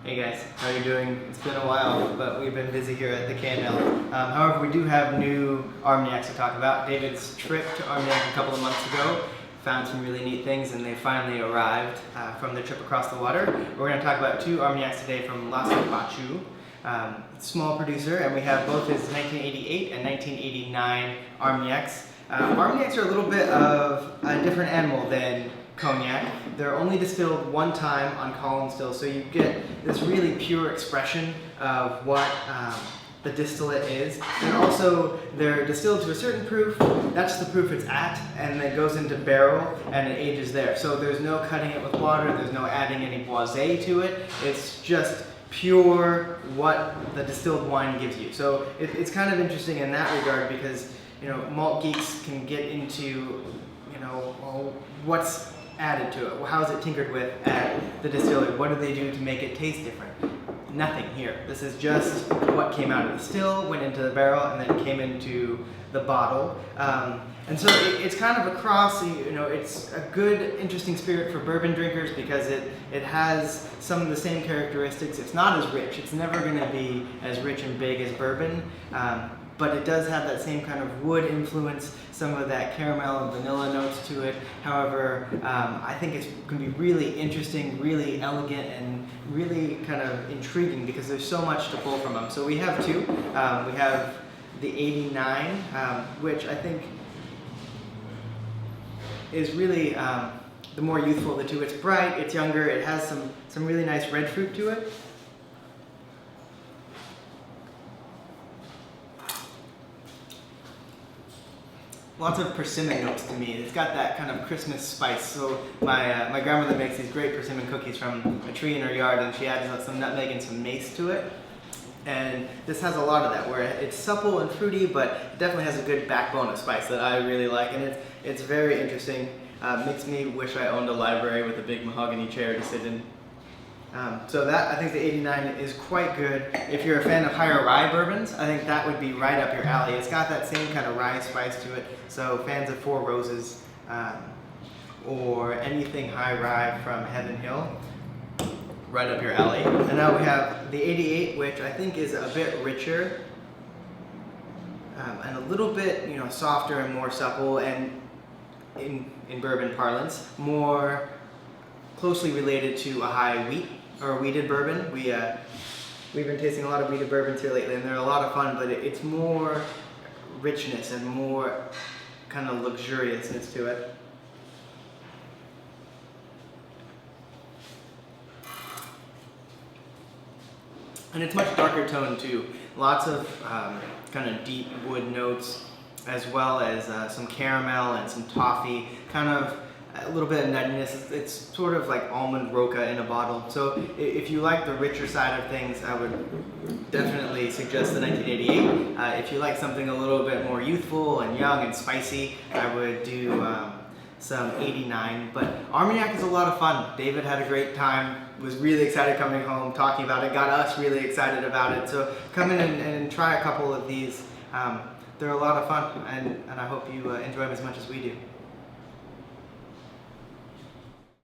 Hey guys, how are you doing? It's been a while, but we've been busy here at the can mill. However, we do have new Armagnacs to talk about. David's trip to Armagnac a couple of months ago found some really neat things, and they finally arrived from the trip across the water. We're going to talk about two Armagnacs today from Bachu, small producer, and we have both his 1988 and 1989 Armagnacs. Armagnacs are a little bit of a different animal than cognac. They're only distilled one time on column still, so you get this really pure expression of what the distillate is. And also, they're distilled to a certain proof. That's the proof it's at, and then it goes into barrel and it ages there. So there's no cutting it with water, there's no adding any boisé to it. It's just pure what the distilled wine gives you. So it's kind of interesting in that regard because, you know, malt geeks can get into, you know, well, what's added to it? How is it tinkered with at the distillery? What do they do to make it taste different? Nothing here. This is just what came out of the still, went into the barrel, and then came into the bottle. And so it's kind of a cross, you know, it's a good, interesting spirit for bourbon drinkers because it has some of the same characteristics. It's not as rich. It's never going to be as rich and big as bourbon. But it does have that same kind of wood influence, some of that caramel and vanilla notes to it. However, I think it's going to be really interesting, really elegant, and really kind of intriguing because there's so much to pull from them. So we have two. We have the 89, which I think is really the more youthful of the two. It's bright, it's younger, it has some really nice red fruit to it. Lots of persimmon notes to me. It's got that kind of Christmas spice. So my grandmother makes these great persimmon cookies from a tree in her yard, and she adds some nutmeg and some mace to it. And this has a lot of that, where it's supple and fruity, but it definitely has a good backbone of spice that I really like, and it's very interesting. Makes me wish I owned a library with a big mahogany chair to sit in. So that, I think the 89 is quite good. If you're a fan of higher rye bourbons, I think that would be right up your alley. It's got that same kind of rye spice to it. So fans of Four Roses or anything high rye from Heaven Hill, right up your alley. And now we have the 88, which I think is a bit richer and a little bit, you know, softer and more supple, and in bourbon parlance, more closely related to a high wheat or wheated bourbon. We've been tasting a lot of wheated bourbons here lately, and they're a lot of fun, but it's more richness and more kind of luxuriousness to it. And it's much darker toned too. Lots of kind of deep wood notes, as well as some caramel and some toffee, kind of a little bit of nuttiness. It's sort of like almond roca in a bottle. So if you like the richer side of things, I would definitely suggest the 1988. If you like something a little bit more youthful and young and spicy, I would do some 89. But Armagnac is a lot of fun. David had a great time, was really excited coming home, talking about it, got us really excited about it. So come in and try a couple of these. They're a lot of fun, and I hope you enjoy them as much as we do.